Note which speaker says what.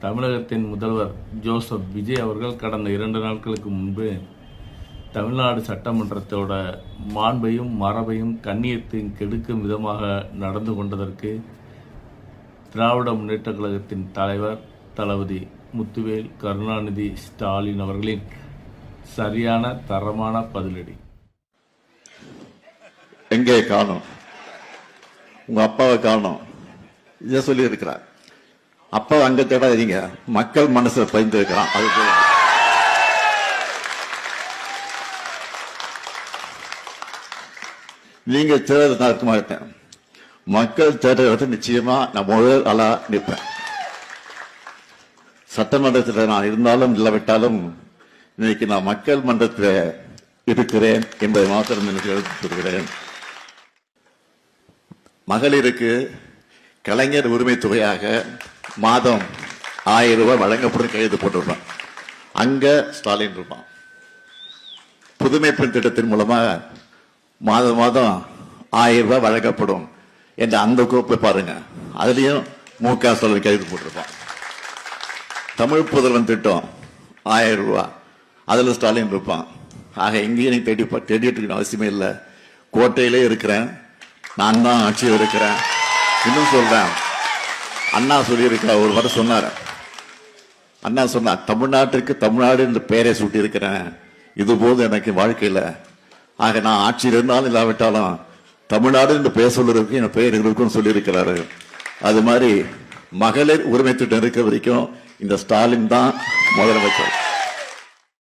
Speaker 1: தமிழகத்தின் முதல்வர் ஜோசப் விஜய் அவர்கள் கடந்த 2 நாட்களுக்கு முன்பு தமிழ்நாடு சட்டமன்றத்தோட மாண்பையும் மரபையும் கண்ணியத்தையும் கெடுக்கும் விதமாக நடந்து கொண்டதற்கு திராவிட முன்னேற்றக் கழகத்தின் தலைவர் தளபதி முத்துவேல் கருணாநிதி ஸ்டாலின் அவர்களின் சரியான தரமான பதிலடி.
Speaker 2: எங்கே காணோம், உங்க அப்பாவை காணோம், இதை சொல்லி இருக்கிறார். அப்பா அங்க தேடாதீங்க, மக்கள் மனசுல பதிந்து இருக்கிறான். அது போல நீங்க தேர்தல் நான் இருக்க மாட்டேன், மக்கள் தேர்தல் நிச்சயமா நான் முதல் ஆளா நிற்பேன். சட்டமன்றத்தில் நான் இருந்தாலும் இல்லாவிட்டாலும் இன்னைக்கு நான் மக்கள் மன்றத்தில் இருக்கிறேன் என்பதை மாத்திரம் எனக்கு எழுதியிருக்கிறேன். மகளிருக்கு கலைஞர் உரிமை தொகையாக மாதம் 1000 ரூபாய் வழங்கப்படும் கையெழுத்து போட்டிருப்பான். அங்க ஸ்டாலின் இருப்பான். புதுமை பெண் திட்டத்தின் மூலமாக மாதம் மாதம் 1000 ரூபாய் வழங்கப்படும் என்ற அந்த கோப்பை பாருங்க, அதுலயும் மு.க. ஸ்டாலின் கையெழுத்து போட்டிருப்பான். தமிழ் புதல்வன் திட்டம் 1000 ரூபாய், அதுல ஸ்டாலின் இருப்பான். ஆக எங்கேயும் தேடிட்டு இருக்க அவசியமே இல்லை. கோட்டையிலே இருக்கிறேன், நான் தான் ஆட்சியில் இருக்கிறேன். இன்னும் சொல்றேன், அண்ணா சொல்லியிருக்க ஒரு வாரம் சொன்னார். அண்ணா சொன்னார், தமிழ்நாட்டிற்கு தமிழ்நாடு என்ற பெயரை சூட்டி இருக்கிறேன், இது போது எனக்கு வாழ்க்கையில். ஆக நான் ஆட்சியில் இருந்தாலும் இல்லாவிட்டாலும் தமிழ்நாடு என்று பெயர் சொல்றதுக்கு என் பெயர் இருக்குன்னு சொல்லியிருக்கிறாரு. அது மாதிரி மகளிர் உரிமை திட்டம் இருக்க வரைக்கும் இந்த ஸ்டாலின் தான் முதலமைச்சர்.